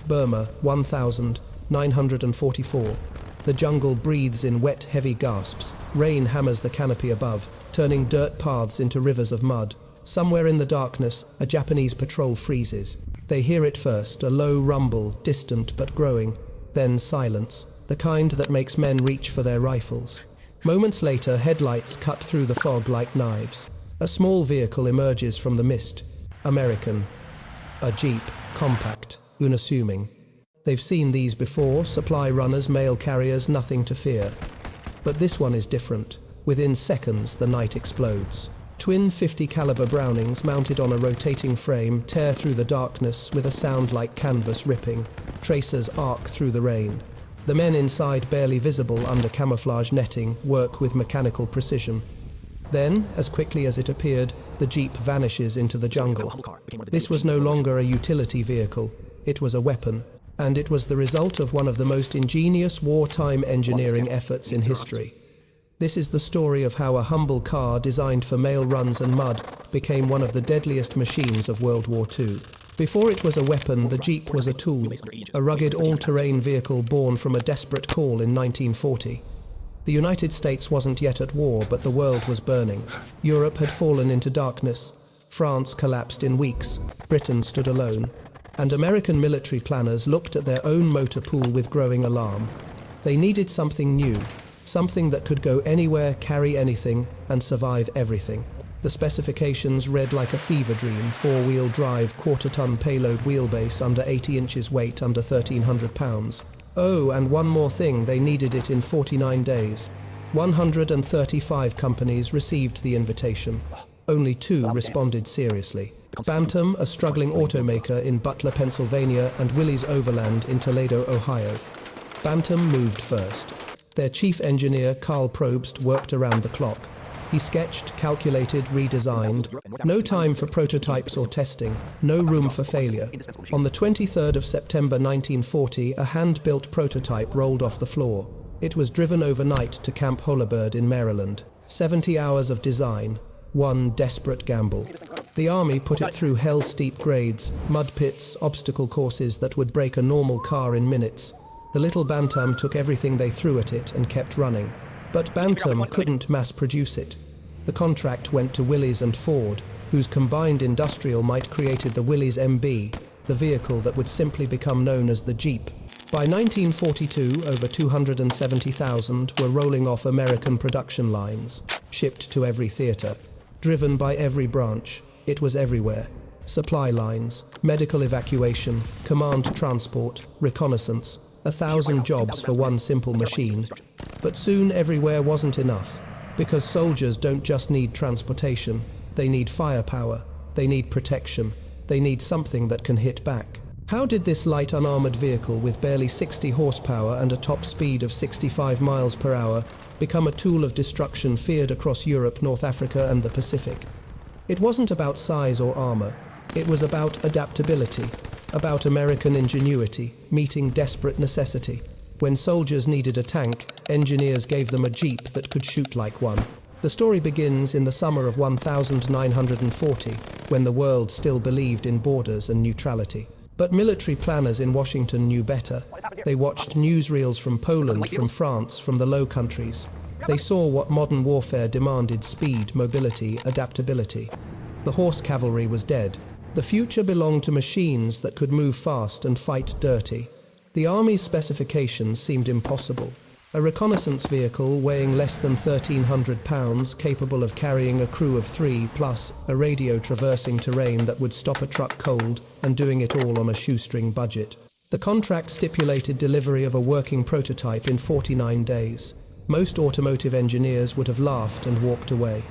Burma, 1944. The jungle breathes in wet, heavy gasps. Rain hammers the canopy above, turning dirt paths into rivers of mud. Somewhere in the darkness, a Japanese patrol freezes. They hear it first, a low rumble, distant but growing. Then silence, the kind that makes men reach for their rifles. Moments later, headlights cut through the fog like knives. A small vehicle emerges from the mist. American. A jeep, compact, unassuming. They've seen these before, supply runners, mail carriers, nothing to fear. But this one is different. Within seconds, the night explodes. Twin 50 caliber Brownings mounted on a rotating frame tear through the darkness with a sound like canvas ripping. Tracers arc through the rain. The men inside, barely visible under camouflage netting, work with mechanical precision. Then, as quickly as it appeared, the jeep vanishes into the jungle. This was no longer a utility vehicle. It was a weapon. And it was the result of one of the most ingenious wartime engineering efforts in history. This is the story of how a humble car designed for mail runs and mud became one of the deadliest machines of World War II. Before it was a weapon, the Jeep was a tool, a rugged all-terrain vehicle born from a desperate call in 1940. The United States wasn't yet at war, but the world was burning. Europe had fallen into darkness. France collapsed in weeks. Britain stood alone. And American military planners looked at their own motor pool with growing alarm. They needed something new, something that could go anywhere, carry anything, and survive everything. The specifications read like a fever dream: four-wheel drive, quarter-ton payload wheelbase, under 80 inches weight, under 1,300 pounds. Oh, and one more thing, they needed it in 49 days. 135 companies received the invitation. Only 2 responded seriously. Bantam, a struggling automaker in Butler, Pennsylvania, and Willys Overland in Toledo, Ohio. Bantam moved first. Their chief engineer, Carl Probst, worked around the clock. He sketched, calculated, redesigned. No time for prototypes or testing. No room for failure. On the 23rd of September 1940, a hand-built prototype rolled off the floor. It was driven overnight to Camp Holabird in Maryland. 70 hours of design. One desperate gamble. The Army put it through hell-steep grades, mud pits, obstacle courses that would break a normal car in minutes. The little Bantam took everything they threw at it and kept running. But Bantam couldn't mass-produce it. The contract went to Willys and Ford, whose combined industrial might created the Willys MB, the vehicle that would simply become known as the Jeep. By 1942, over 270,000 were rolling off American production lines, shipped to every theater. Driven by every branch, it was everywhere. Supply lines, medical evacuation, command transport, reconnaissance, 1,000 jobs for one simple machine. But soon everywhere wasn't enough, because soldiers don't just need transportation, they need firepower, they need protection, they need something that can hit back. How did this light unarmored vehicle with barely 60 horsepower and a top speed of 65 miles per hour become a tool of destruction feared across Europe, North Africa, and the Pacific? It wasn't about size or armor. It was about adaptability, about American ingenuity, meeting desperate necessity. When soldiers needed a tank, engineers gave them a Jeep that could shoot like one. The story begins in the summer of 1940, when the world still believed in borders and neutrality. But military planners in Washington knew better. They watched newsreels from Poland, from France, from the Low Countries. They saw what modern warfare demanded: speed, mobility, adaptability. The horse cavalry was dead. The future belonged to machines that could move fast and fight dirty. The Army's specifications seemed impossible. A reconnaissance vehicle weighing less than 1,300 pounds, capable of carrying a crew of 3, plus a radio traversing terrain that would stop a truck cold, and doing it all on a shoestring budget. The contract stipulated delivery of a working prototype in 49 days. Most automotive engineers would have laughed and walked away.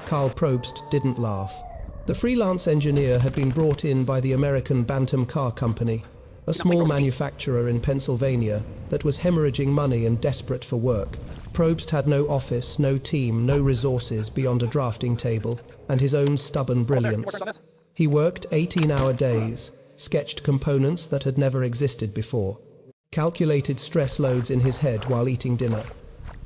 Carl Probst didn't laugh. The freelance engineer had been brought in by the American Bantam Car Company, a small manufacturer in Pennsylvania that was hemorrhaging money and desperate for work. Probst had no office, no team, no resources beyond a drafting table, and his own stubborn brilliance. He worked 18-hour days, sketched components that had never existed before, calculated stress loads in his head while eating dinner.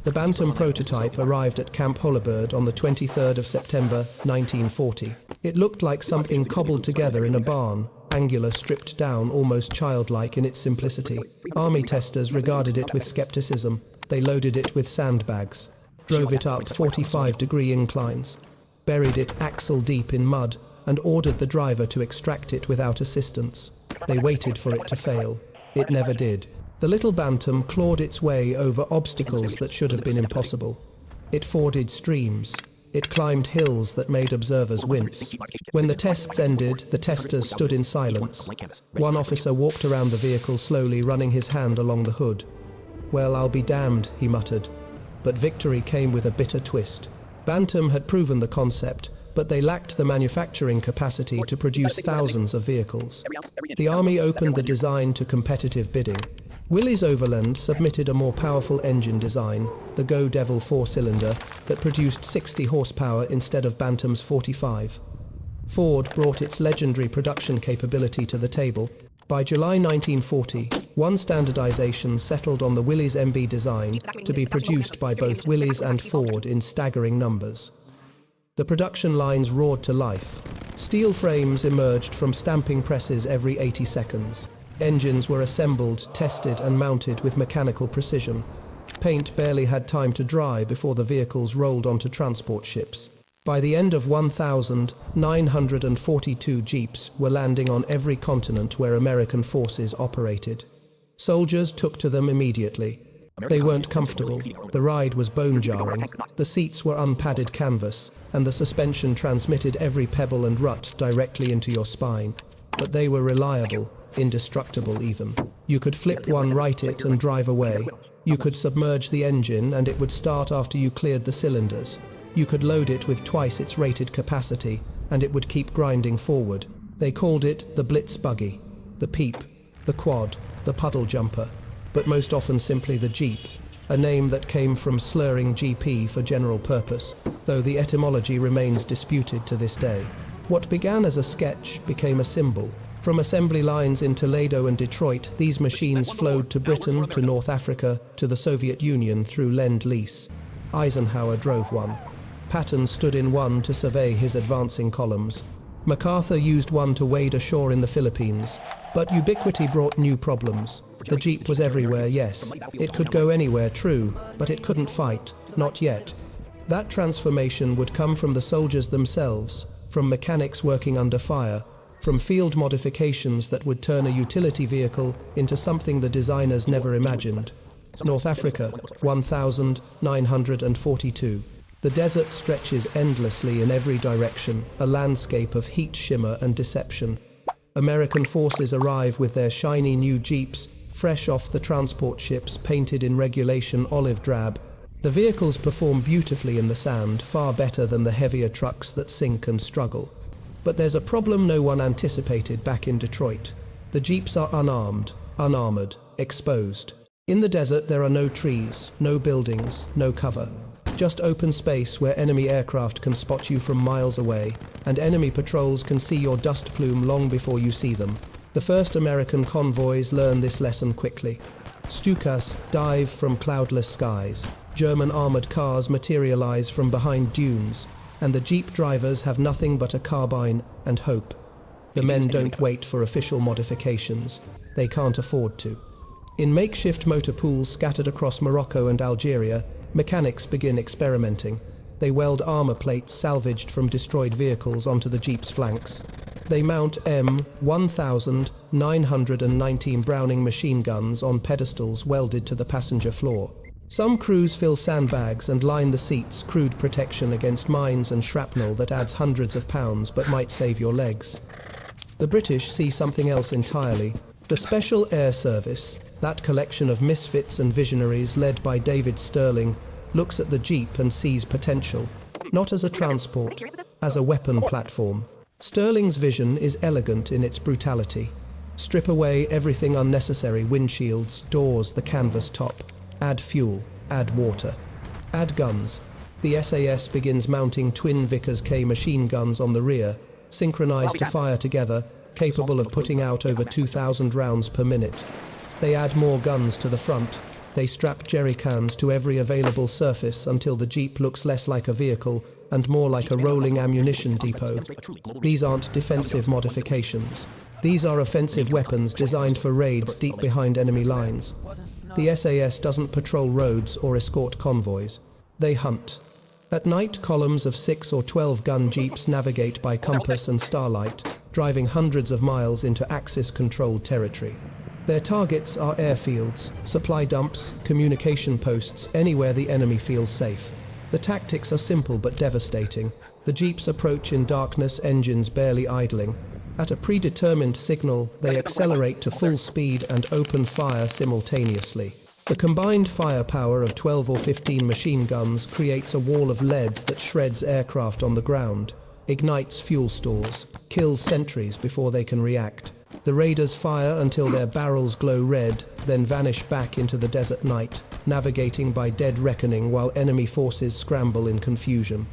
The Bantam prototype arrived at Camp Holabird on the 23rd of September, 1940. It looked like something cobbled together in a barn, angular, stripped down, almost childlike in its simplicity. Army testers regarded it with skepticism. They loaded it with sandbags, drove it up 45-degree inclines, buried it axle deep in mud, and ordered the driver to extract it without assistance. They waited for it to fail. It never did. The little Bantam clawed its way over obstacles that should have been impossible. It forded streams. It climbed hills that made observers wince. When the tests ended, the testers stood in silence. One officer walked around the vehicle slowly, running his hand along the hood. "Well, I'll be damned," he muttered. But victory came with a bitter twist. Bantam had proven the concept, but they lacked the manufacturing capacity to produce thousands of vehicles. The Army opened the design to competitive bidding. Willys Overland submitted a more powerful engine design, the Go Devil 4-cylinder, that produced 60 horsepower instead of Bantam's 45. Ford brought its legendary production capability to the table. By July 1940, one standardization settled on the Willys MB design to be produced by both Willys and Ford in staggering numbers. The production lines roared to life. Steel frames emerged from stamping presses every 80 seconds. Engines were assembled, tested, and mounted with mechanical precision. Paint barely had time to dry before the vehicles rolled onto transport ships. By the end of 1,942 Jeeps were landing on every continent where American forces operated. Soldiers took to them immediately. They weren't comfortable. The ride was bone-jarring. The seats were unpadded canvas, and the suspension transmitted every pebble and rut directly into your spine. But they were reliable. Indestructible even. You could flip one, right it, and drive away. You could submerge the engine and it would start after you cleared the cylinders. You could load it with twice its rated capacity and it would keep grinding forward. They called it the Blitz Buggy, the Peep, the Quad, the Puddle Jumper, but most often simply the Jeep, a name that came from slurring GP for general purpose, though the etymology remains disputed to this day. What began as a sketch became a symbol. From assembly lines in Toledo and Detroit, these machines flowed to Britain, to North Africa, to the Soviet Union through Lend-Lease. Eisenhower drove one. Patton stood in one to survey his advancing columns. MacArthur used one to wade ashore in the Philippines. But ubiquity brought new problems. The Jeep was everywhere, yes. It could go anywhere, true, but it couldn't fight, not yet. That transformation would come from the soldiers themselves, from mechanics working under fire, from field modifications that would turn a utility vehicle into something the designers never imagined. North Africa, 1942. The desert stretches endlessly in every direction, a landscape of heat, shimmer, and deception. American forces arrive with their shiny new Jeeps, fresh off the transport ships, painted in regulation olive drab. The vehicles perform beautifully in the sand, far better than the heavier trucks that sink and struggle. But there's a problem no one anticipated back in Detroit. The Jeeps are unarmed, unarmored, exposed. In the desert there are no trees, no buildings, no cover. Just open space where enemy aircraft can spot you from miles away, and enemy patrols can see your dust plume long before you see them. The first American convoys learn this lesson quickly. Stukas dive from cloudless skies. German armored cars materialize from behind dunes. And the Jeep drivers have nothing but a carbine and hope. The men don't wait for official modifications. They can't afford to. In makeshift motor pools scattered across Morocco and Algeria, mechanics begin experimenting. They weld armor plates salvaged from destroyed vehicles onto the Jeep's flanks. They mount M1919 Browning machine guns on pedestals welded to the passenger floor. Some crews fill sandbags and line the seats, crude protection against mines and shrapnel that adds hundreds of pounds but might save your legs. The British see something else entirely. The Special Air Service, that collection of misfits and visionaries led by David Stirling, looks at the Jeep and sees potential, not as a transport, as a weapon platform. Stirling's vision is elegant in its brutality. Strip away everything unnecessary: windshields, doors, the canvas top. Add fuel, add water, add guns. The SAS begins mounting twin Vickers K machine guns on the rear, synchronized to fire together, capable of putting out over 2,000 rounds per minute. They add more guns to the front. They strap jerry cans to every available surface until the Jeep looks less like a vehicle and more like a rolling ammunition depot. These aren't defensive modifications. These are offensive weapons designed for raids deep behind enemy lines. The SAS doesn't patrol roads or escort convoys. They hunt. At night, columns of 6 or 12 gun jeeps navigate by compass and starlight, driving hundreds of miles into Axis-controlled territory. Their targets are airfields, supply dumps, communication posts, anywhere the enemy feels safe. The tactics are simple but devastating. The jeeps approach in darkness, engines barely idling. At a predetermined signal, they accelerate to full speed and open fire simultaneously. The combined firepower of 12 or 15 machine guns creates a wall of lead that shreds aircraft on the ground, ignites fuel stores, kills sentries before they can react. The raiders fire until their barrels glow red, then vanish back into the desert night, navigating by dead reckoning while enemy forces scramble in confusion.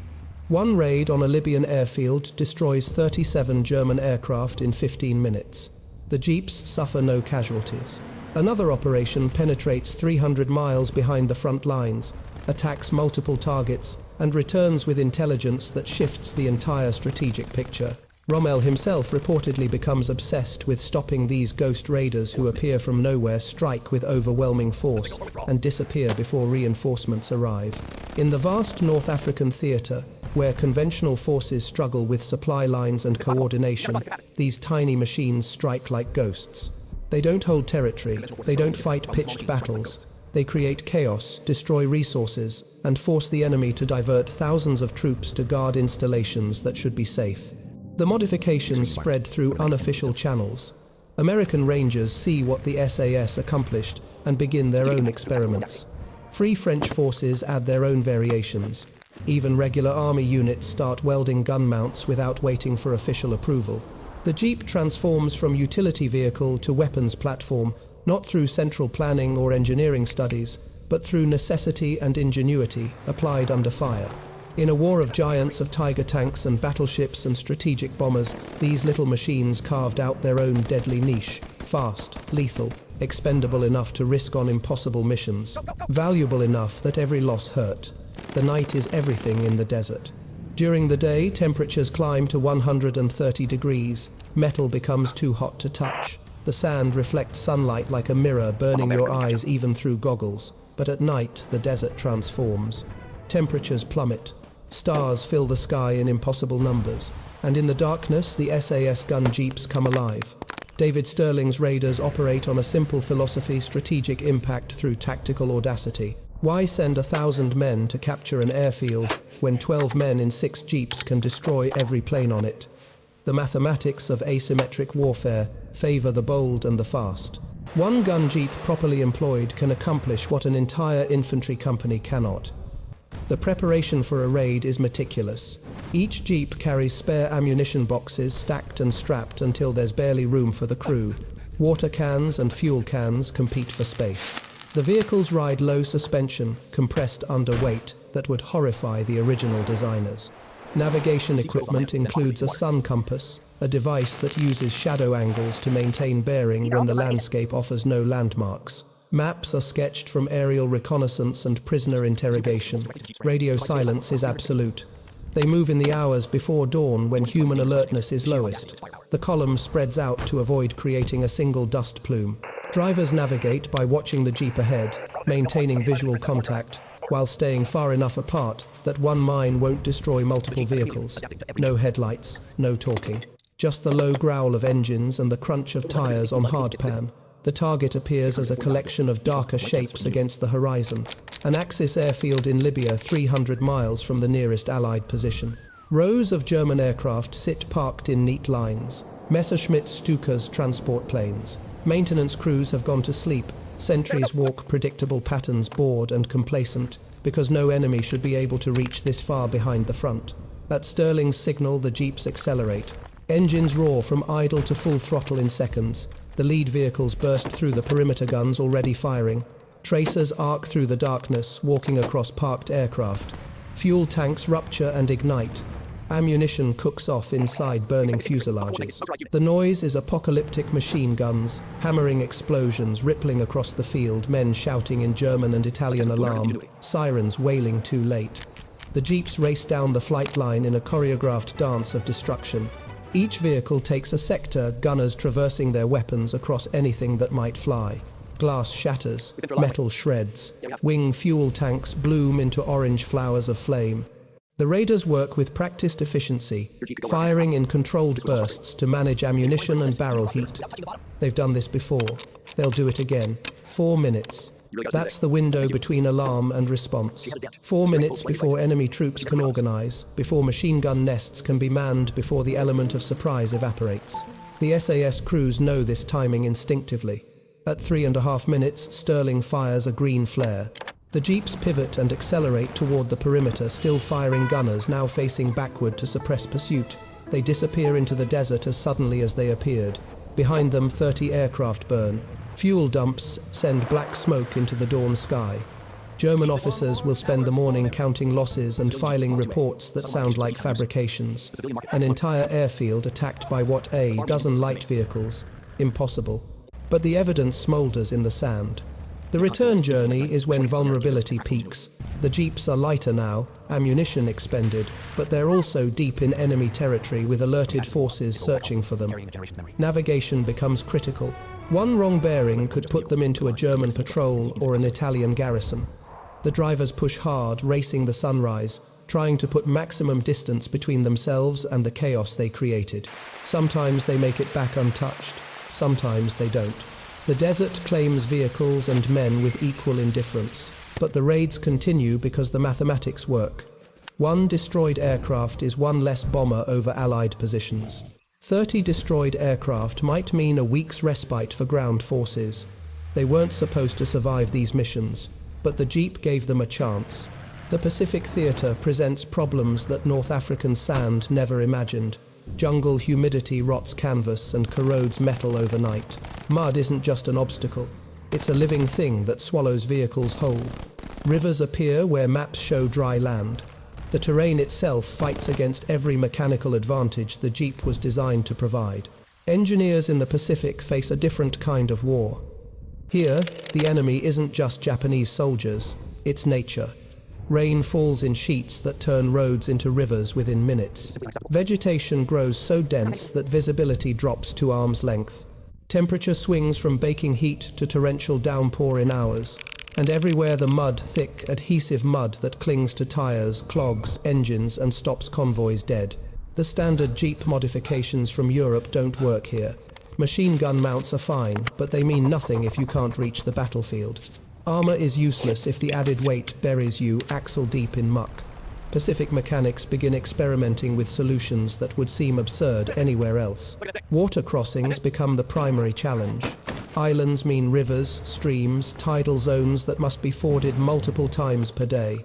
One raid on a Libyan airfield destroys 37 German aircraft in 15 minutes. The jeeps suffer no casualties. Another operation penetrates 300 miles behind the front lines, attacks multiple targets, and returns with intelligence that shifts the entire strategic picture. Rommel himself reportedly becomes obsessed with stopping these ghost raiders who appear from nowhere, strike with overwhelming force, and disappear before reinforcements arrive. In the vast North African theatre, where conventional forces struggle with supply lines and coordination, these tiny machines strike like ghosts. They don't hold territory, they don't fight pitched battles. They create chaos, destroy resources, and force the enemy to divert thousands of troops to guard installations that should be safe. The modifications spread through unofficial channels. American Rangers see what the SAS accomplished and begin their own experiments. Free French forces add their own variations. Even regular army units start welding gun mounts without waiting for official approval. The Jeep transforms from utility vehicle to weapons platform, not through central planning or engineering studies, but through necessity and ingenuity applied under fire. In a war of giants of Tiger tanks and battleships and strategic bombers, these little machines carved out their own deadly niche. Fast, lethal, expendable enough to risk on impossible missions, valuable enough that every loss hurt. The night is everything in the desert. During the day, temperatures climb to 130 degrees. Metal becomes too hot to touch. The sand reflects sunlight like a mirror, burning your eyes even through goggles. But at night, the desert transforms. Temperatures plummet. Stars fill the sky in impossible numbers. And in the darkness, the SAS gun jeeps come alive. David Sterling's raiders operate on a simple philosophy: strategic impact through tactical audacity. Why send 1,000 men to capture an airfield when 12 men in 6 jeeps can destroy every plane on it? The mathematics of asymmetric warfare favor the bold and the fast. One gun jeep properly employed can accomplish what an entire infantry company cannot. The preparation for a raid is meticulous. Each jeep carries spare ammunition boxes stacked and strapped until there's barely room for the crew. Water cans and fuel cans compete for space. The vehicles ride low suspension, compressed under weight, that would horrify the original designers. Navigation equipment includes a sun compass, a device that uses shadow angles to maintain bearing when the landscape offers no landmarks. Maps are sketched from aerial reconnaissance and prisoner interrogation. Radio silence is absolute. They move in the hours before dawn when human alertness is lowest. The column spreads out to avoid creating a single dust plume. Drivers navigate by watching the jeep ahead, maintaining visual contact, while staying far enough apart that one mine won't destroy multiple vehicles. No headlights, no talking. Just the low growl of engines and the crunch of tires on hardpan. The target appears as a collection of darker shapes against the horizon. An Axis airfield in Libya, 300 miles from the nearest Allied position. Rows of German aircraft sit parked in neat lines. Messerschmitt Stukas transport planes. Maintenance crews have gone to sleep. Sentries walk predictable patterns, bored and complacent, because no enemy should be able to reach this far behind the front. At Sterling's signal, the jeeps accelerate. Engines roar from idle to full throttle in seconds. The lead vehicles burst through the perimeter guns already firing. Tracers arc through the darkness, walking across parked aircraft. Fuel tanks rupture and ignite. Ammunition cooks off inside burning fuselages. The noise is apocalyptic machine guns, hammering explosions rippling across the field, men shouting in German and Italian alarm, sirens wailing too late. The jeeps race down the flight line in a choreographed dance of destruction. Each vehicle takes a sector, gunners traversing their weapons across anything that might fly. Glass shatters, metal shreds, wing fuel tanks bloom into orange flowers of flame. The raiders work with practiced efficiency, firing in controlled bursts to manage ammunition and barrel heat. They've done this before. They'll do it again. 4 minutes. That's the window between alarm and response. 4 minutes before enemy troops can organize, before machine gun nests can be manned, before the element of surprise evaporates. The SAS crews know this timing instinctively. At 3.5 minutes, Sterling fires a green flare. The jeeps pivot and accelerate toward the perimeter, still firing gunners, now facing backward to suppress pursuit. They disappear into the desert as suddenly as they appeared. Behind them, 30 aircraft burn. Fuel dumps send black smoke into the dawn sky. German officers will spend the morning counting losses and filing reports that sound like fabrications. An entire airfield attacked by what, a dozen light vehicles? Impossible. But the evidence smolders in the sand. The return journey is when vulnerability peaks. The jeeps are lighter now, ammunition expended, but they're also deep in enemy territory with alerted forces searching for them. Navigation becomes critical. One wrong bearing could put them into a German patrol or an Italian garrison. The drivers push hard, racing the sunrise, trying to put maximum distance between themselves and the chaos they created. Sometimes they make it back untouched, sometimes they don't. The desert claims vehicles and men with equal indifference, but the raids continue because the mathematics work. One destroyed aircraft is one less bomber over Allied positions. 30 destroyed aircraft might mean a week's respite for ground forces. They weren't supposed to survive these missions, but the jeep gave them a chance. The Pacific Theater presents problems that North African sand never imagined. Jungle humidity rots canvas and corrodes metal overnight. Mud isn't just an obstacle. It's a living thing that swallows vehicles whole. Rivers appear where maps show dry land. The terrain itself fights against every mechanical advantage the jeep was designed to provide. Engineers in the Pacific face a different kind of war. Here, the enemy isn't just Japanese soldiers, it's nature. Rain falls in sheets that turn roads into rivers within minutes. Vegetation grows so dense that visibility drops to arm's length. Temperature swings from baking heat to torrential downpour in hours. And everywhere the mud, thick, adhesive mud that clings to tires, clogs engines and stops convoys dead. The standard jeep modifications from Europe don't work here. Machine gun mounts are fine, but they mean nothing if you can't reach the battlefield. Armor is useless if the added weight buries you axle deep in muck. Pacific mechanics begin experimenting with solutions that would seem absurd anywhere else. Water crossings become the primary challenge. Islands mean rivers, streams, tidal zones that must be forded multiple times per day.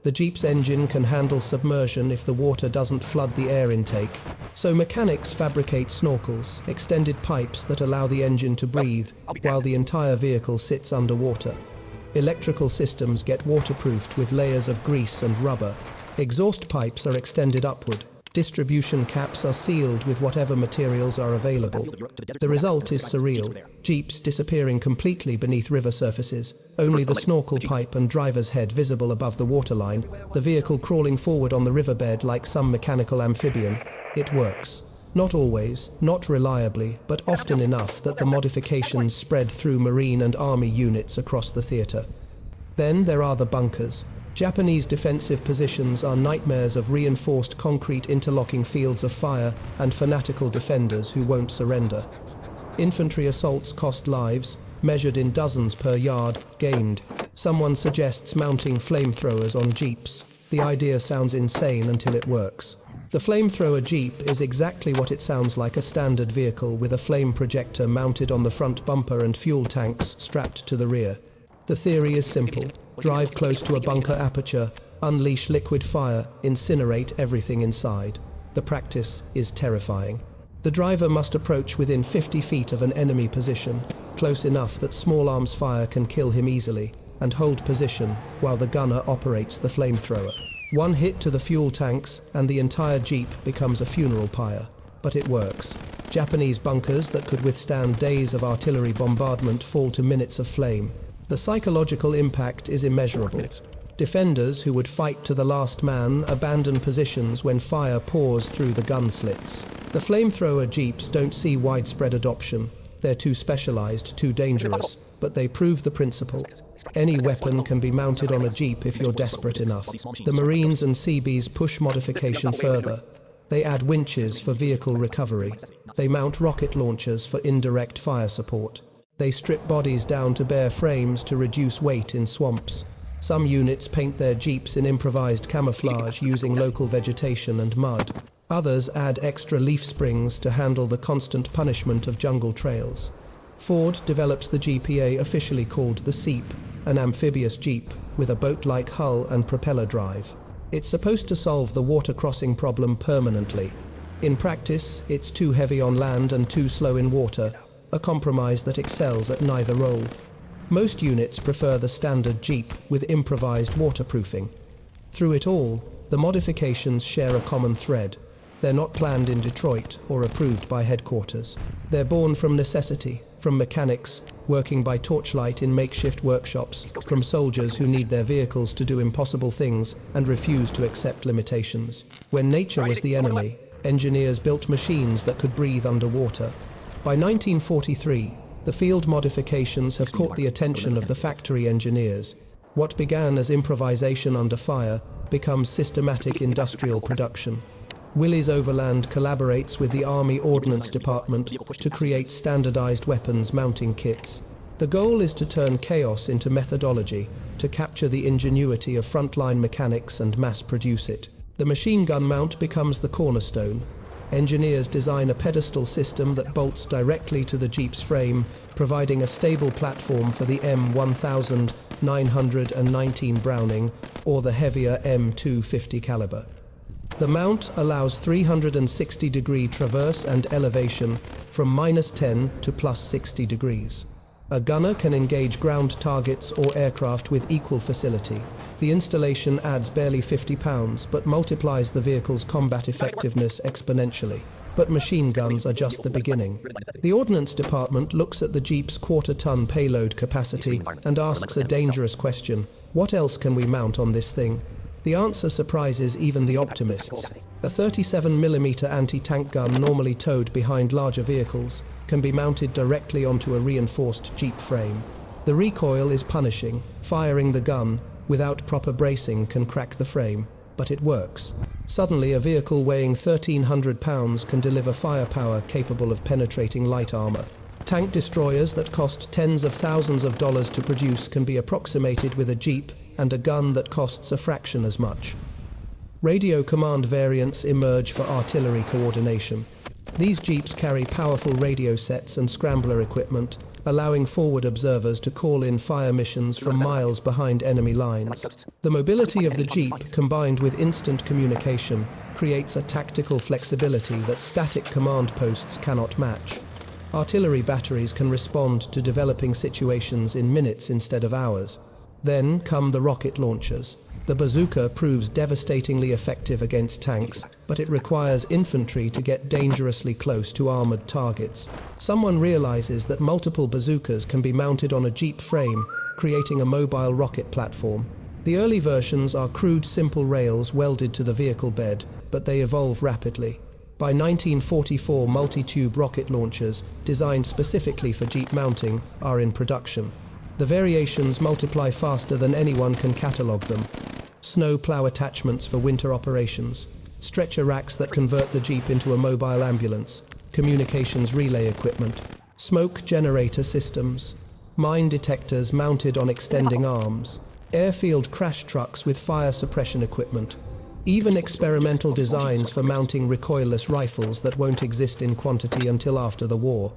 The jeep's engine can handle submersion if the water doesn't flood the air intake. So mechanics fabricate snorkels, extended pipes that allow the engine to breathe while the entire vehicle sits underwater. Electrical systems get waterproofed with layers of grease and rubber. Exhaust pipes are extended upward. Distribution caps are sealed with whatever materials are available. The result is surreal. Jeeps disappearing completely beneath river surfaces, only the snorkel pipe and driver's head visible above the waterline, the vehicle crawling forward on the riverbed like some mechanical amphibian. It works. Not always, not reliably, but often enough that the modifications spread through Marine and Army units across the theater. Then there are the bunkers. Japanese defensive positions are nightmares of reinforced concrete interlocking fields of fire and fanatical defenders who won't surrender. Infantry assaults cost lives, measured in dozens per yard, gained. Someone suggests mounting flamethrowers on jeeps. The idea sounds insane until it works. The flamethrower jeep is exactly what it sounds like, a standard vehicle with a flame projector mounted on the front bumper and fuel tanks strapped to the rear. The theory is simple. Drive close to a bunker aperture, unleash liquid fire, incinerate everything inside. The practice is terrifying. The driver must approach within 50 feet of an enemy position, close enough that small arms fire can kill him easily, and hold position while the gunner operates the flamethrower. One hit to the fuel tanks and the entire jeep becomes a funeral pyre. But it works. Japanese bunkers that could withstand days of artillery bombardment fall to minutes of flame. The psychological impact is immeasurable. Defenders who would fight to the last man abandon positions when fire pours through the gun slits. The flamethrower jeeps don't see widespread adoption. They're too specialized, too dangerous, but they prove the principle. Any weapon can be mounted on a jeep if you're desperate enough. The Marines and Seabees push modification further. They add winches for vehicle recovery. They mount rocket launchers for indirect fire support. They strip bodies down to bare frames to reduce weight in swamps. Some units paint their jeeps in improvised camouflage using local vegetation and mud. Others add extra leaf springs to handle the constant punishment of jungle trails. Ford develops the GPA officially called the Seep, an amphibious jeep with a boat-like hull and propeller drive. It's supposed to solve the water crossing problem permanently. In practice, it's too heavy on land and too slow in water, a compromise that excels at neither role. Most units prefer the standard Jeep with improvised waterproofing. Through it all, the modifications share a common thread. They're not planned in Detroit or approved by headquarters. They're born from necessity, from mechanics working by torchlight in makeshift workshops, from soldiers who need their vehicles to do impossible things and refuse to accept limitations. When nature was the enemy, engineers built machines that could breathe underwater. By 1943, the field modifications have caught the attention of the factory engineers. What began as improvisation under fire becomes systematic industrial production. Willys Overland collaborates with the Army Ordnance Department to create standardized weapons mounting kits. The goal is to turn chaos into methodology, to capture the ingenuity of frontline mechanics and mass produce it. The machine gun mount becomes the cornerstone. Engineers design a pedestal system that bolts directly to the Jeep's frame, providing a stable platform for the M1919 Browning or the heavier M250 caliber. The mount allows 360-degree traverse and elevation from -10 to +60 degrees. A gunner can engage ground targets or aircraft with equal facility. The installation adds barely 50 pounds, but multiplies the vehicle's combat effectiveness exponentially. But machine guns are just the beginning. The Ordnance Department looks at the Jeep's quarter-ton payload capacity and asks a dangerous question: what else can we mount on this thing? The answer surprises even the optimists. A 37mm anti-tank gun normally towed behind larger vehicles can be mounted directly onto a reinforced Jeep frame. The recoil is punishing. Firing the gun without proper bracing can crack the frame, but it works. Suddenly, a vehicle weighing 1,300 pounds can deliver firepower capable of penetrating light armor. Tank destroyers that cost tens of thousands of dollars to produce can be approximated with a Jeep and a gun that costs a fraction as much. Radio command variants emerge for artillery coordination. These Jeeps carry powerful radio sets and scrambler equipment, allowing forward observers to call in fire missions from miles behind enemy lines. The mobility of the Jeep, combined with instant communication, creates a tactical flexibility that static command posts cannot match. Artillery batteries can respond to developing situations in minutes instead of hours. Then come the rocket launchers. The bazooka proves devastatingly effective against tanks, but it requires infantry to get dangerously close to armored targets. Someone realizes that multiple bazookas can be mounted on a Jeep frame, creating a mobile rocket platform. The early versions are crude, simple rails welded to the vehicle bed, but they evolve rapidly. By 1944, multi-tube rocket launchers, designed specifically for Jeep mounting, are in production. The variations multiply faster than anyone can catalog them. Snow plow attachments for winter operations, stretcher racks that convert the Jeep into a mobile ambulance, communications relay equipment, smoke generator systems, mine detectors mounted on extending arms, airfield crash trucks with fire suppression equipment, even experimental designs for mounting recoilless rifles that won't exist in quantity until after the war.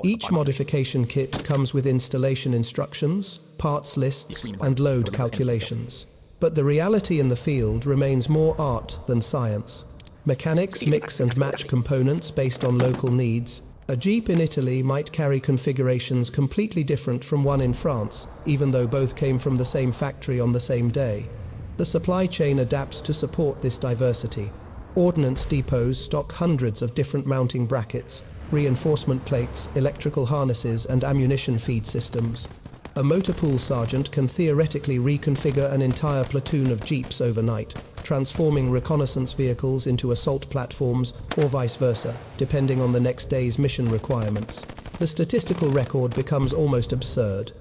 Each modification kit comes with installation instructions, parts lists, and load calculations. But the reality in the field remains more art than science. Mechanics mix and match components based on local needs. A Jeep in Italy might carry configurations completely different from one in France, even though both came from the same factory on the same day. The supply chain adapts to support this diversity. Ordnance depots stock hundreds of different mounting brackets, reinforcement plates, electrical harnesses, and ammunition feed systems. A motor pool sergeant can theoretically reconfigure an entire platoon of jeeps overnight, transforming reconnaissance vehicles into assault platforms or vice versa, depending on the next day's mission requirements. The statistical record becomes almost absurd.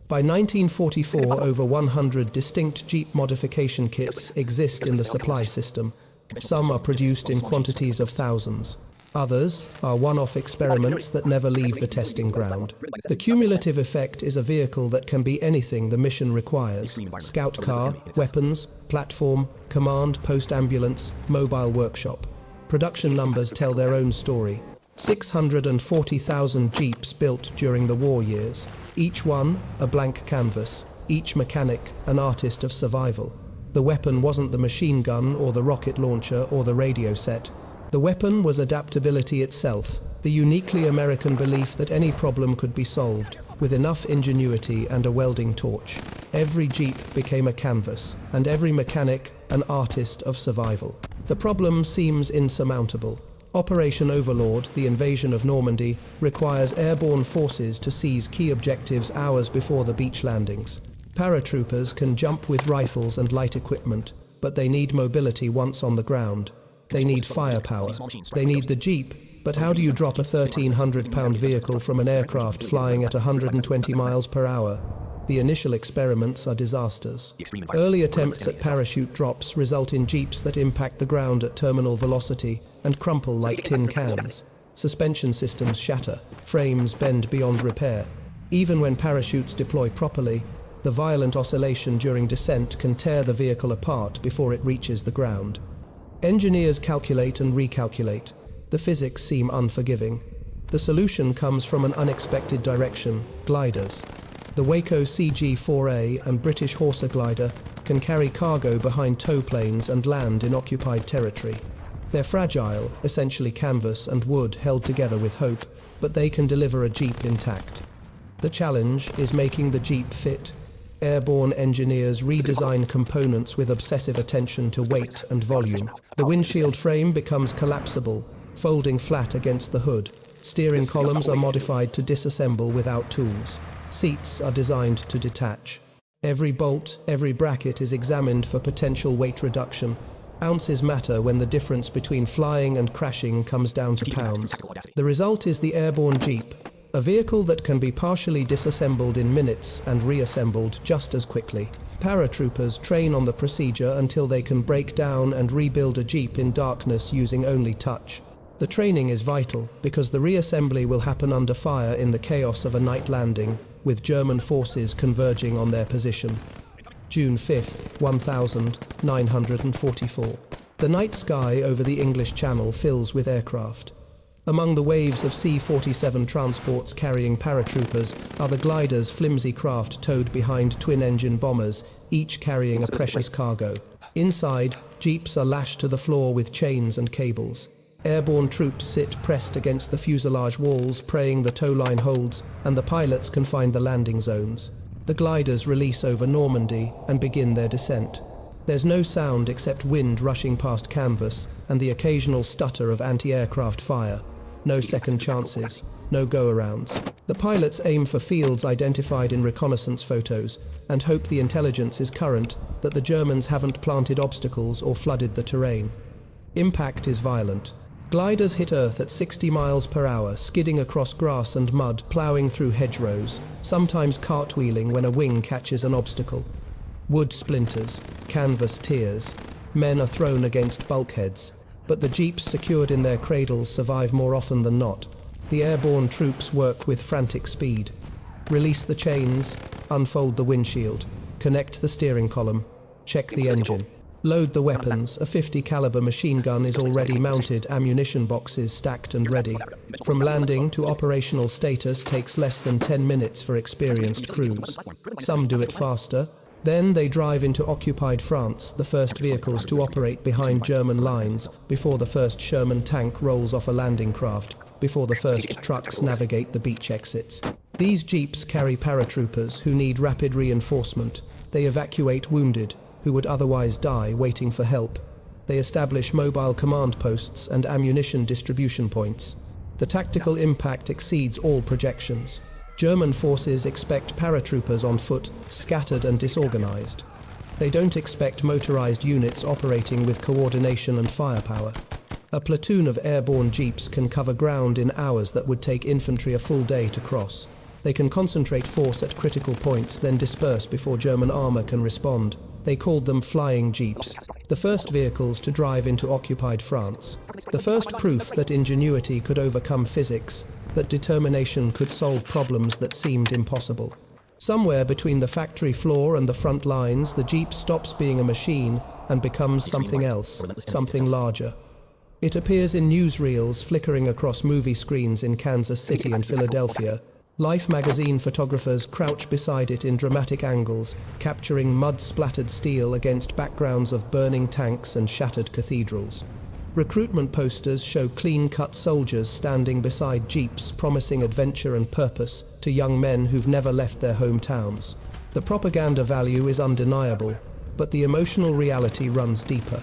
By 1944, over 100 distinct jeep modification kits exist in the supply system. Some are produced in quantities of thousands. Others are one-off experiments that never leave the testing ground. The cumulative effect is a vehicle that can be anything the mission requires: scout car, weapons, platform, command post ambulance, mobile workshop. Production numbers tell their own story. 640,000 jeeps built during the war years. Each one a blank canvas, each mechanic an artist of survival. The weapon wasn't the machine gun or the rocket launcher or the radio set. The weapon was adaptability itself, the uniquely American belief that any problem could be solved with enough ingenuity and a welding torch. Every jeep became a canvas, and every mechanic an artist of survival. The problem seems insurmountable. Operation Overlord, the invasion of Normandy, requires airborne forces to seize key objectives hours before the beach landings. Paratroopers can jump with rifles and light equipment, but they need mobility once on the ground. They need firepower. They need the jeep, but how do you drop a 1,300-pound vehicle from an aircraft flying at 120 miles per hour? The initial experiments are disasters. Early attempts at parachute drops result in jeeps that impact the ground at terminal velocity and crumple like tin cans. Suspension systems shatter, frames bend beyond repair. Even when parachutes deploy properly, the violent oscillation during descent can tear the vehicle apart before it reaches the ground. Engineers calculate and recalculate. The physics seem unforgiving. The solution comes from an unexpected direction: gliders. The Waco CG-4A and British Horsa glider can carry cargo behind tow planes and land in occupied territory. They're fragile, essentially canvas and wood held together with hope, but they can deliver a jeep intact. The challenge is making the jeep fit. Airborne engineers redesign components with obsessive attention to weight and volume. The windshield frame becomes collapsible, folding flat against the hood. Steering columns are modified to disassemble without tools. Seats are designed to detach. Every bolt, every bracket is examined for potential weight reduction. Ounces matter when the difference between flying and crashing comes down to pounds. The result is the airborne jeep, a vehicle that can be partially disassembled in minutes and reassembled just as quickly. Paratroopers train on the procedure until they can break down and rebuild a jeep in darkness using only touch. The training is vital because the reassembly will happen under fire in the chaos of a night landing, with German forces converging on their position. June 5th, 1944. The night sky over the English Channel fills with aircraft. Among the waves of C-47 transports carrying paratroopers are the gliders, flimsy craft towed behind twin-engine bombers, each carrying a precious cargo. Inside, jeeps are lashed to the floor with chains and cables. Airborne troops sit pressed against the fuselage walls, praying the tow line holds, and the pilots can find the landing zones. The gliders release over Normandy and begin their descent. There's no sound except wind rushing past canvas and the occasional stutter of anti-aircraft fire. No second chances, no go-arounds. The pilots aim for fields identified in reconnaissance photos and hope the intelligence is current that the Germans haven't planted obstacles or flooded the terrain. Impact is violent. Gliders hit Earth at 60 miles per hour, skidding across grass and mud, ploughing through hedgerows, sometimes cartwheeling when a wing catches an obstacle. Wood splinters, canvas tears. Men are thrown against bulkheads. But the jeeps secured in their cradles survive more often than not. The airborne troops work with frantic speed. Release the chains, unfold the windshield, connect the steering column, check the engine. Load the weapons. A .50 caliber machine gun is already mounted, ammunition boxes stacked and ready. From landing to operational status takes less than 10 minutes for experienced crews. Some do it faster. Then they drive into occupied France, the first vehicles to operate behind German lines, before the first Sherman tank rolls off a landing craft, before the first trucks navigate the beach exits. These jeeps carry paratroopers who need rapid reinforcement. They evacuate wounded, who would otherwise die waiting for help. They establish mobile command posts and ammunition distribution points. The tactical impact exceeds all projections. German forces expect paratroopers on foot, scattered and disorganized. They don't expect motorized units operating with coordination and firepower. A platoon of airborne jeeps can cover ground in hours that would take infantry a full day to cross. They can concentrate force at critical points, then disperse before German armor can respond. They called them flying jeeps, the first vehicles to drive into occupied France. The first proof that ingenuity could overcome physics, that determination could solve problems that seemed impossible. Somewhere between the factory floor and the front lines, the jeep stops being a machine and becomes something else, something larger. It appears in newsreels flickering across movie screens in Kansas City and Philadelphia. Life magazine photographers crouch beside it in dramatic angles, capturing mud-splattered steel against backgrounds of burning tanks and shattered cathedrals. Recruitment posters show clean-cut soldiers standing beside jeeps, promising adventure and purpose to young men who've never left their hometowns. The propaganda value is undeniable, but the emotional reality runs deeper.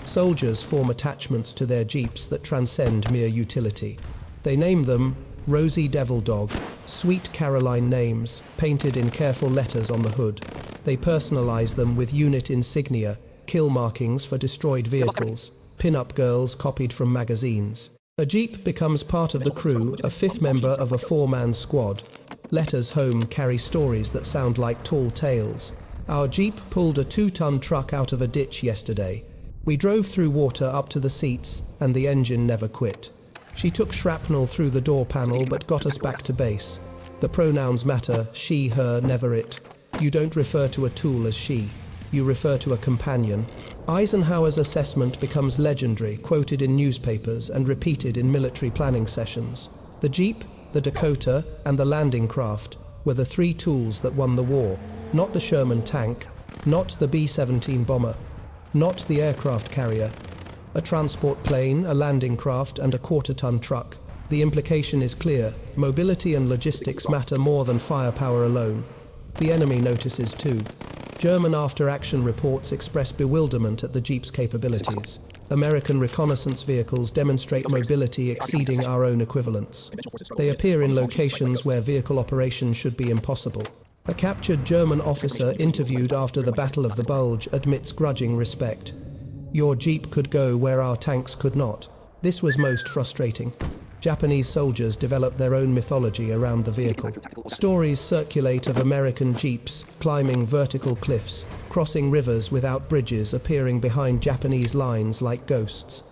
Soldiers form attachments to their jeeps that transcend mere utility. They name them Rosie Devil Dog, Sweet Caroline names, painted in careful letters on the hood. They personalize them with unit insignia, kill markings for destroyed vehicles, pin-up girls copied from magazines. A jeep becomes part of the crew, a fifth member of a four-man squad. Letters home carry stories that sound like tall tales. Our jeep pulled a 2-ton truck out of a ditch yesterday. We drove through water up to the seats, and the engine never quit. She took shrapnel through the door panel but got us back to base. The pronouns matter, she, her, never it. You don't refer to a tool as she. You refer to a companion. Eisenhower's assessment becomes legendary, quoted in newspapers and repeated in military planning sessions. The Jeep, the Dakota, and the landing craft were the three tools that won the war. Not the Sherman tank, not the B-17 bomber, not the aircraft carrier. A transport plane, a landing craft, and a quarter-ton truck. The implication is clear. Mobility and logistics matter more than firepower alone. The enemy notices too. German after-action reports express bewilderment at the Jeep's capabilities. American reconnaissance vehicles demonstrate mobility exceeding our own equivalents. They appear in locations where vehicle operation should be impossible. A captured German officer interviewed after the Battle of the Bulge admits grudging respect. Your Jeep could go where our tanks could not. This was most frustrating. Japanese soldiers developed their own mythology around the vehicle. Stories circulate of American jeeps climbing vertical cliffs, crossing rivers without bridges, appearing behind Japanese lines like ghosts.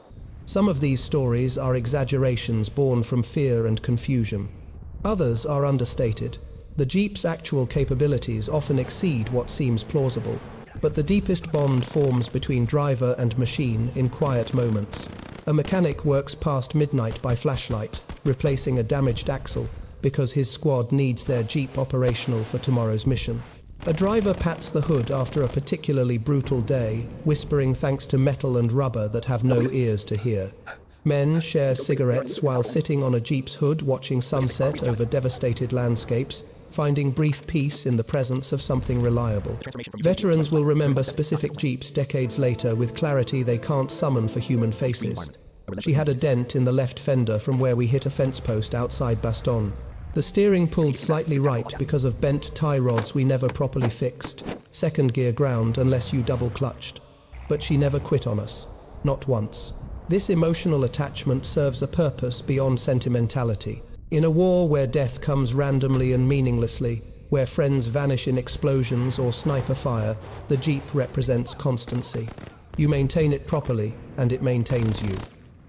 Some of these stories are exaggerations born from fear and confusion. Others are understated. The jeep's actual capabilities often exceed what seems plausible, but the deepest bond forms between driver and machine in quiet moments. A mechanic works past midnight by flashlight, replacing a damaged axle, because his squad needs their Jeep operational for tomorrow's mission. A driver pats the hood after a particularly brutal day, whispering thanks to metal and rubber that have no ears to hear. Men share cigarettes while sitting on a Jeep's hood watching sunset over devastated landscapes, finding brief peace in the presence of something reliable. Veterans will remember specific Jeeps decades later with clarity they can't summon for human faces. She had a dent in the left fender from where we hit a fence post outside Bastogne. The steering pulled slightly right because of bent tie rods we never properly fixed. Second gear ground unless you double clutched. But she never quit on us. Not once. This emotional attachment serves a purpose beyond sentimentality. In a war where death comes randomly and meaninglessly, where friends vanish in explosions or sniper fire, the Jeep represents constancy. You maintain it properly, and it maintains you.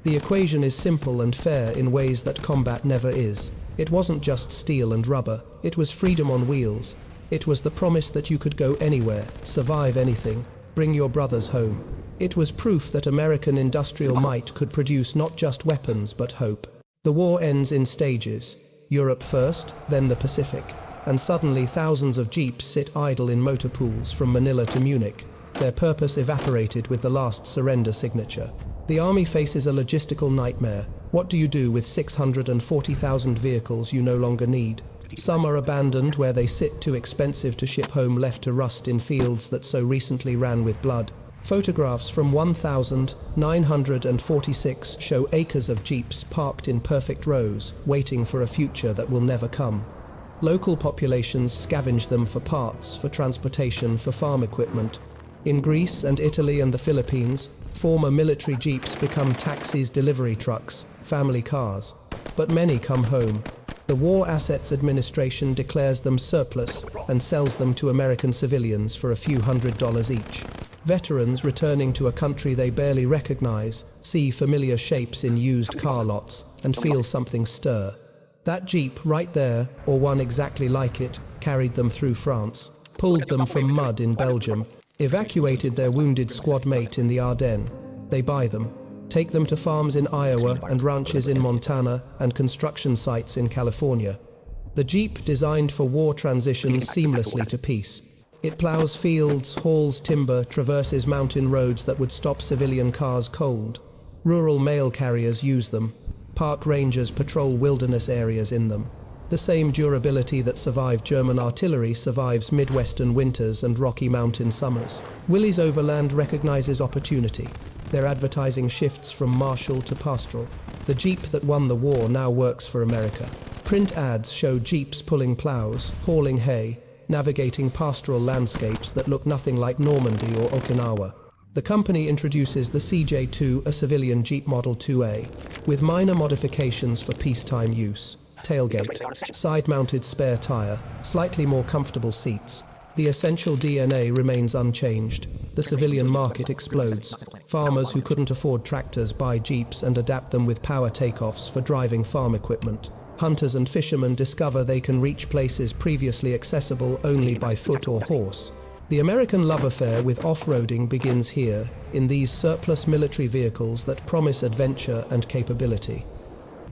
The equation is simple and fair in ways that combat never is. It wasn't just steel and rubber, it was freedom on wheels. It was the promise that you could go anywhere, survive anything, bring your brothers home. It was proof that American industrial might could produce not just weapons but hope. The war ends in stages. Europe first, then the Pacific. And suddenly thousands of Jeeps sit idle in motor pools from Manila to Munich. Their purpose evaporated with the last surrender signature. The army faces a logistical nightmare. What do you do with 640,000 vehicles you no longer need? Some are abandoned where they sit too expensive to ship home, left to rust in fields that so recently ran with blood. Photographs from 1946 show acres of Jeeps parked in perfect rows, waiting for a future that will never come. Local populations scavenge them for parts, for transportation, for farm equipment. In Greece and Italy and the Philippines, former military jeeps become taxis, delivery trucks, family cars. But many come home. The War Assets Administration declares them surplus and sells them to American civilians for a few $100s each. Veterans returning to a country they barely recognize see familiar shapes in used car lots and feel something stir. That Jeep right there, or one exactly like it, carried them through France, pulled them from mud in Belgium, evacuated their wounded squad mate in the Ardennes. They buy them, take them to farms in Iowa and ranches in Montana and construction sites in California. The Jeep designed for war transitions seamlessly to peace. It plows fields, hauls timber, traverses mountain roads that would stop civilian cars cold. Rural mail carriers use them. Park rangers patrol wilderness areas in them. The same durability that survived German artillery survives Midwestern winters and Rocky Mountain summers. Willys Overland recognizes opportunity. Their advertising shifts from martial to pastoral. The Jeep that won the war now works for America. Print ads show Jeeps pulling plows, hauling hay, navigating pastoral landscapes that look nothing like Normandy or Okinawa. The company introduces the CJ2, a civilian Jeep Model 2A, with minor modifications for peacetime use. Tailgate, side-mounted spare tire, slightly more comfortable seats. The essential DNA remains unchanged. The civilian market explodes. Farmers who couldn't afford tractors buy Jeeps and adapt them with power takeoffs for driving farm equipment. Hunters and fishermen discover they can reach places previously accessible only by foot or horse. The American love affair with off-roading begins here, in these surplus military vehicles that promise adventure and capability.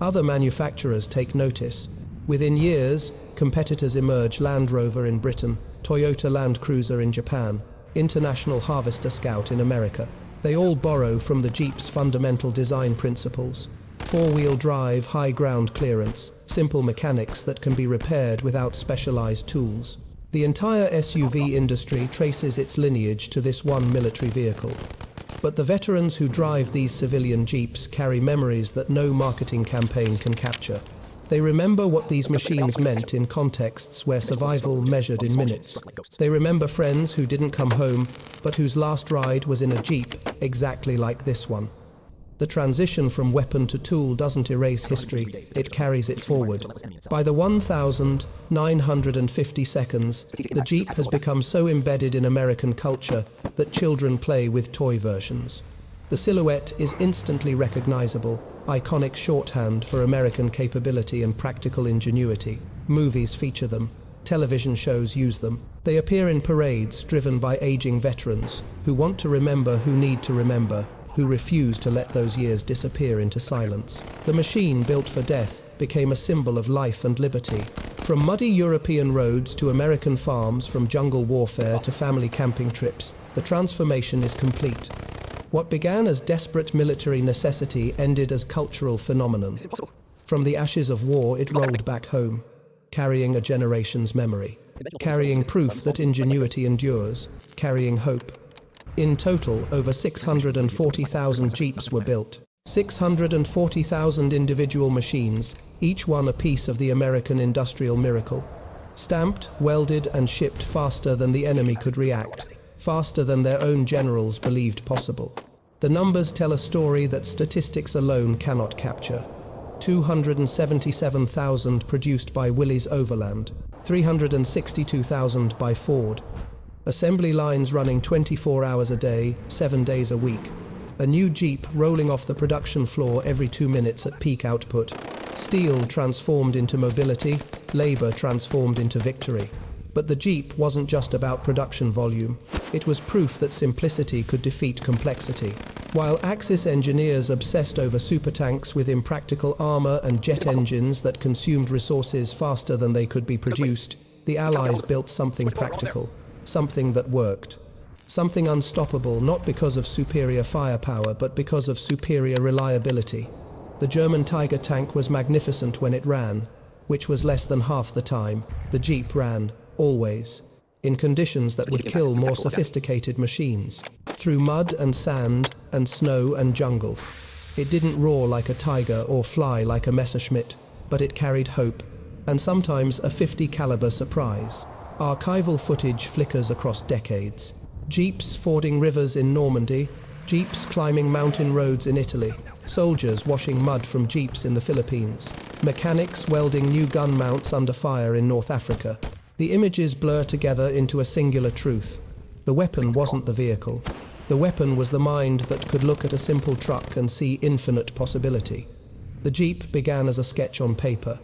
Other manufacturers take notice. Within years, competitors emerge: Land Rover in Britain, Toyota Land Cruiser in Japan, International Harvester Scout in America. They all borrow from the Jeep's fundamental design principles. Four-wheel drive, high ground clearance, simple mechanics that can be repaired without specialized tools. The entire SUV industry traces its lineage to this one military vehicle. But the veterans who drive these civilian Jeeps carry memories that no marketing campaign can capture. They remember what these machines meant in contexts where survival measured in minutes. They remember friends who didn't come home, but whose last ride was in a Jeep exactly like this one. The transition from weapon to tool doesn't erase history, it carries it forward. By the 1,950 seconds, the Jeep has become so embedded in American culture that children play with toy versions. The silhouette is instantly recognizable, iconic shorthand for American capability and practical ingenuity. Movies feature them. Television shows use them. They appear in parades driven by aging veterans who want to remember who need to remember, who refuse to let those years disappear into silence. The machine built for death became a symbol of life and liberty. From muddy European roads to American farms, from jungle warfare to family camping trips, the transformation is complete. What began as desperate military necessity ended as cultural phenomenon. From the ashes of war, it rolled back home, carrying a generation's memory, carrying proof that ingenuity endures, carrying hope. In total, over 640,000 Jeeps were built. 640,000 individual machines, each one a piece of the American industrial miracle. Stamped, welded, and shipped faster than the enemy could react, faster than their own generals believed possible. The numbers tell a story that statistics alone cannot capture. 277,000 produced by Willys Overland, 362,000 by Ford. Assembly lines running 24 hours a day, 7 days a week. A new Jeep rolling off the production floor every 2 minutes at peak output. Steel transformed into mobility, labor transformed into victory. But the Jeep wasn't just about production volume. It was proof that simplicity could defeat complexity. While Axis engineers obsessed over supertanks with impractical armor and jet engines that consumed resources faster than they could be produced, the Allies built something practical. Something that worked. Something unstoppable, not because of superior firepower, but because of superior reliability. The German Tiger tank was magnificent when it ran, which was less than half the time. The Jeep ran, always, in conditions that would kill more sophisticated machines. Through mud and sand and snow and jungle. It didn't roar like a Tiger or fly like a Messerschmitt, but it carried hope. and sometimes a 50 caliber surprise. Archival footage flickers across decades. Jeeps fording rivers in Normandy, jeeps climbing mountain roads in Italy, soldiers washing mud from jeeps in the Philippines, mechanics welding new gun mounts under fire in North Africa. The images blur together into a singular truth. The weapon wasn't the vehicle. The weapon was the mind that could look at a simple truck and see infinite possibility. The Jeep began as a sketch on paper,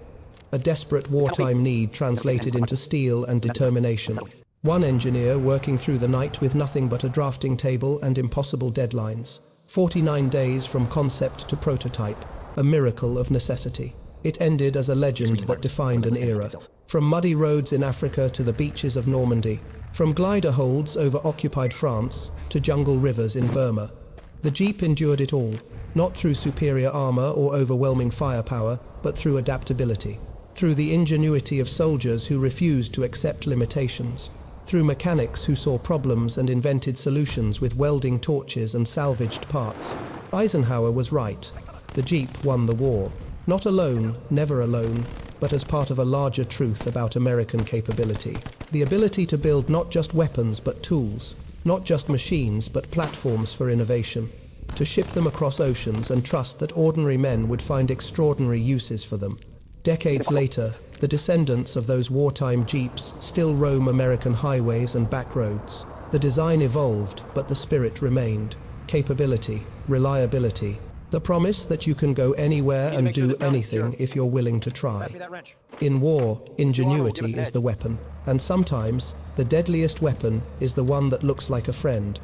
a desperate wartime need translated into steel and determination. One engineer working through the night with nothing but a drafting table and impossible deadlines. 49 days from concept to prototype, a miracle of necessity. It ended as a legend that defined an era. From muddy roads in Africa to the beaches of Normandy, from glider holds over occupied France to jungle rivers in Burma, the Jeep endured it all, not through superior armor or overwhelming firepower, but through adaptability, through the ingenuity of soldiers who refused to accept limitations, through mechanics who saw problems and invented solutions with welding torches and salvaged parts. Eisenhower was right. The Jeep won the war. Not alone, never alone, but as part of a larger truth about American capability. The ability to build not just weapons but tools, not just machines but platforms for innovation, to ship them across oceans and trust that ordinary men would find extraordinary uses for them. Decades later, the descendants of those wartime Jeeps still roam American highways and back roads. The design evolved, but the spirit remained. Capability, reliability, the promise that you can go anywhere and do anything if you're willing to try. In war, ingenuity is the weapon, and sometimes the deadliest weapon is the one that looks like a friend.